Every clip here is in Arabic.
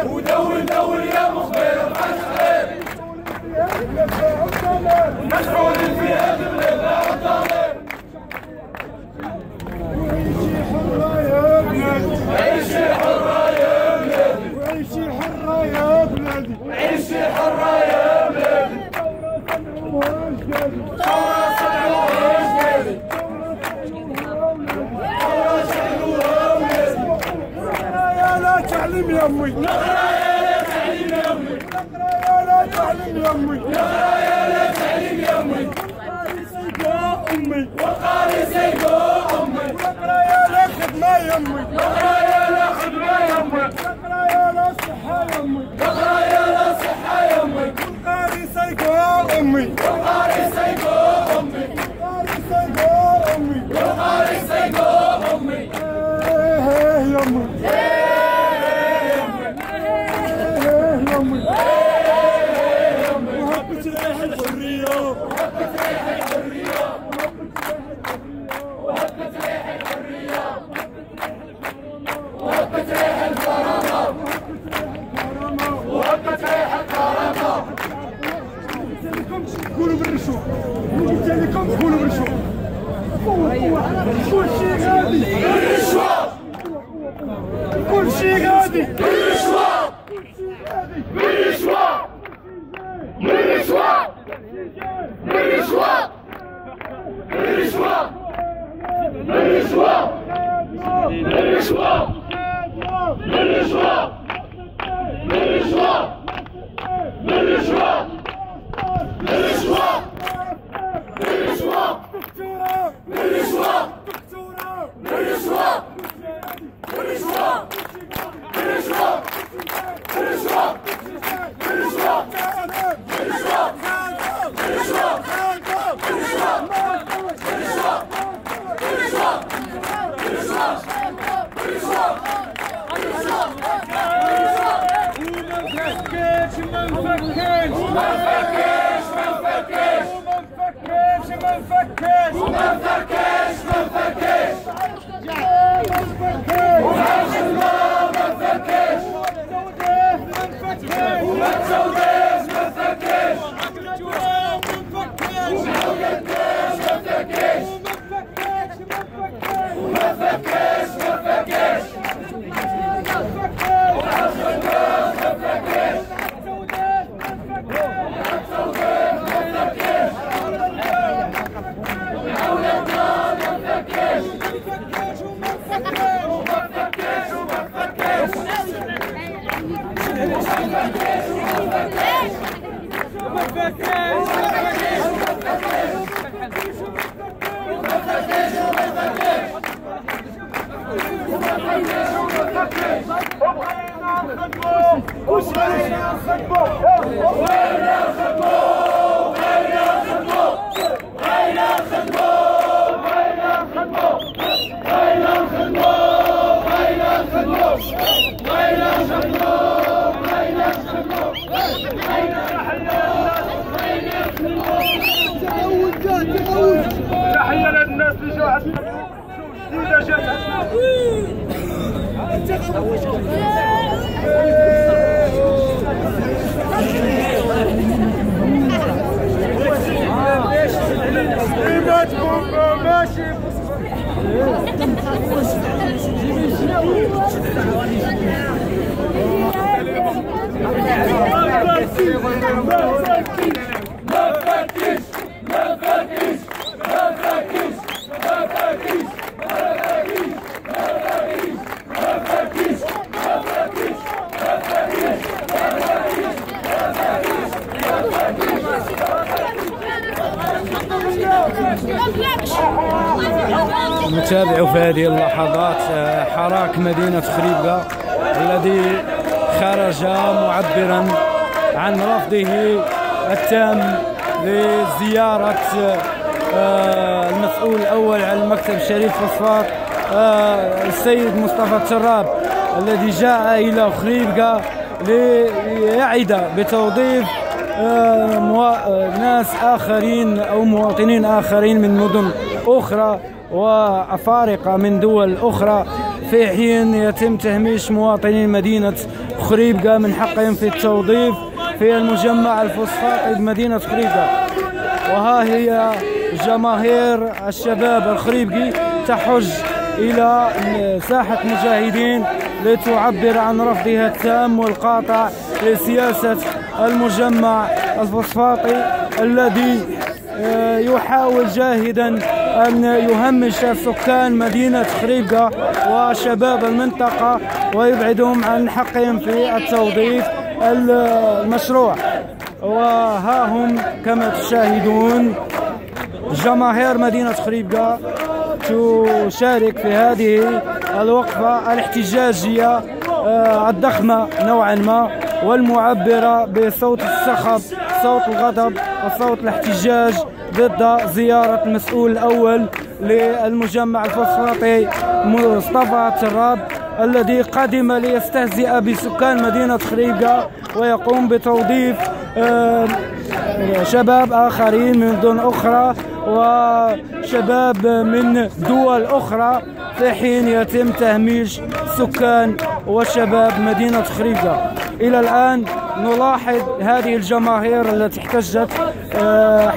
ودون دون يا مخبر ارفع شقير مسحول الفئات بلادنا والطالب عيشي حرة يا بلادي عيشي حرة يا بلادي عيشي حرة يا بلادي ثورة صنعوها أجدادي ثورة صنعوها أولادي نقرا يا لا تعلم يا أمي نقرا يا لا تعلم يا أمي نقرا يا لا تعلم يا أمي نقرا يا لا تعلم يا أمي وقاري سيدو أمي نقرا يا لا خدمة يا أمي نقرا يا لا خدمة يا أمي نقرا يا لا صحة يا أمي نقرا يا لا صحة يا أمي وقاري سيدو أمي وقاري سيدو أمي وقاري سيدو أمي وقاري سيدو أمي يا أمي وهبت ريح الحرية وهبت ريح الحرية وهبت ريح الحرية وهبت ريح الكرامة وهبت ريح الكرامة قولوا بالرشوة قلت لكم قولوا بالرشوة كل شيء غادي بالرشوة كل شيء غادي بالرشوة بالرشوة بالرشوة بالرشوة بالرشوة بالرشوة بالرشوة بالرشوة بالرشوة بالرشوة بالرشوة بالرشوة بالرشوة بالرشوة بالرشوة بالرشوة بالرشوة تحية للناس اللي جاوا جديدة جات ماشي نتابع في هذه اللحظات حراك مدينة خريبكا الذي خرج معبرا عن رفضه التام لزيارة المسؤول الأول على المكتب شريف فوسفات السيد مصطفى التراب، الذي جاء إلى خريبكا ليعد بتوظيف ناس آخرين أو مواطنين آخرين من مدن أخرى وأفارقة من دول أخرى، في حين يتم تهميش مواطنين مدينة خريبكا من حقهم في التوظيف في المجمع الفوسفاتي بمدينة خريبكا. وها هي جماهير الشباب الخريبكي تحج إلى ساحة مجاهدين لتعبر عن رفضها التام والقاطع لسياسة المجمع الفوسفاتي الذي يحاول جاهدا أن يهمش سكان مدينة خريبكا وشباب المنطقة ويبعدهم عن حقهم في التوظيف المشروع. وها هم كما تشاهدون جماهير مدينة خريبكا تشارك في هذه الوقفة الاحتجاجية الضخمة نوعا ما والمعبرة بصوت الصخب، صوت الغضب وصوت الاحتجاج ضد زيارة المسؤول الأول للمجمع الفوسفاتي مصطفى التراب، الذي قدم ليستهزئ بسكان مدينة خريبكا ويقوم بتوظيف شباب آخرين من مدن أخرى وشباب من دول أخرى، في حين يتم تهميش سكان وشباب مدينة خريبكا. إلى الآن نلاحظ هذه الجماهير التي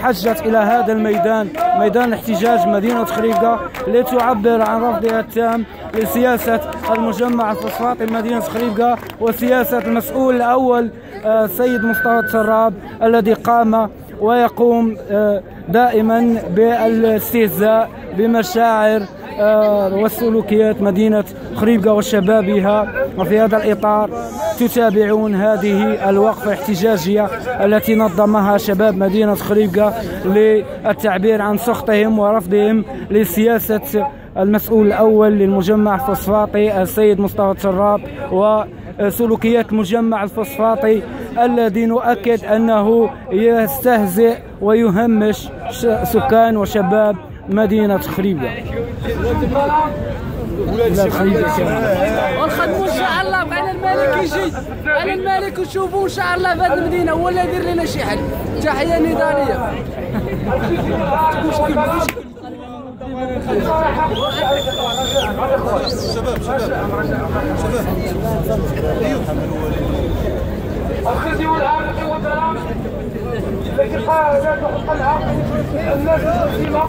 حجت إلى هذا الميدان، ميدان احتجاج مدينة خريبكا، لتعبر عن رفضها التام لسياسة المجمع الفوسفاتي لمدينة خريبكا وسياسة المسؤول الأول السيد مصطفى التراب، الذي قام ويقوم دائما بالاستهزاء بمشاعر وسلوكيات مدينة خريبكا وشبابها. وفي هذا الإطار تتابعون هذه الوقفة الاحتجاجية التي نظمها شباب مدينة خريبكا للتعبير عن سخطهم ورفضهم لسياسة المسؤول الأول للمجمع الفوسفاتي السيد مصطفى التراب وسلوكيات المجمع الفوسفاتي الذي نؤكد أنه يستهزئ ويهمش سكان وشباب مدينة خريبكا. ونخدموا ان شاء الله بغينا الملك يجي، بغينا الملك نشوفوا ان شاء الله في هذه المدينه هو اللي يدير لنا شي حل. تحيه نضاليه. الخزي والعافية والسلام التي قال لا تحقنها الناس المسلمة.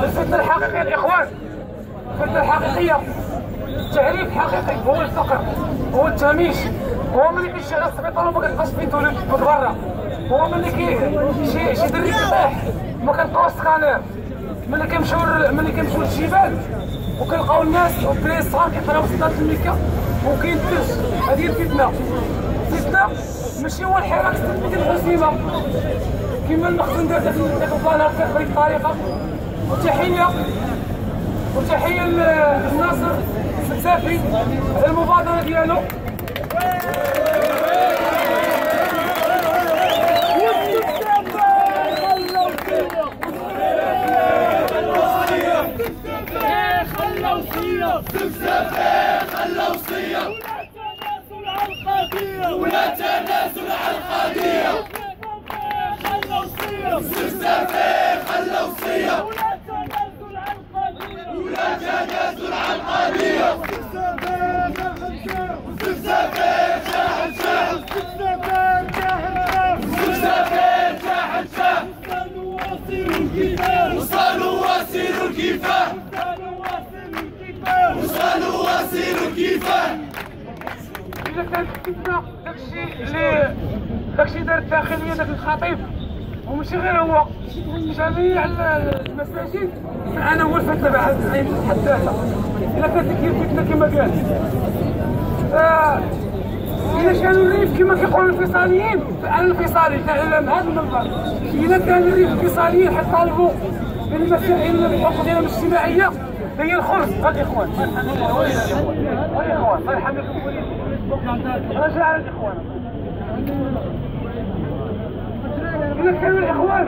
الفتنة الحقيقية الإخوان، الفتنة الحقيقية تعريف حقيقي هو الفقر، هو التهميش، هو ملي كيمشي على السبيطار وما كتلقاش فيتو برا، هو ملي شي دري كيطيح ما كنلقاوش سكانير، ملي كيمشيو للجبال وكنلقاو الناس والدراري الصغار كيطلعوا في صدات الميكا وكاين الدرس. هذه الفتنة. الفتنة ماشي هو الحراك ديال الحسيمة كما المخزن دار داخل البلان بهذه الطريقة. وتحية لناصر السقسافي على المبادرة ديالو. ولا تنازل على القضية، خلوا وصية، ولا تنازل على القضية، سفسافين شاحن شاحن، سفسافين شاحن شاحن، وصلوا وسيلوا الكفاح، وصلوا وسيلوا الكفاح. إذا كانت الفتنة داكشي دار الداخلية داك الخطيب وماشي غير هو، جميع المساجد معنا هو الفتنة بعد حداثة. إذا كانت هي الفتنة كما قال إذا كانوا الريف كما كيقولوا الانفصاليين فأنا الانفصالي تعلم هذا المنبر. إذا كان الريف الانفصاليين حيطالبوا بالمسائل الحقوق ديالهم الاجتماعية هي الخرس الاخوان الاخوان الله يحميكم رجع على الاخوان إذا كانوا الإخوان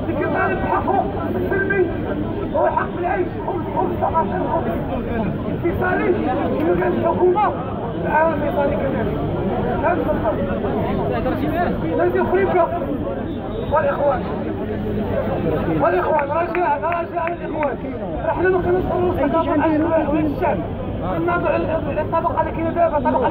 اللي كان بحقه السلمي هو حق العيش خبز تفاصيل خبز انفصالي كما كانت الحكومة تعاون انفصالي كذلك هذا الخط لازم خريبكا والإخوان راجع على الإخوان احنا ما كنوصلوش للثقافة العشوائية والشعب ننظر للطبقة اللي كاينة دابا طبقة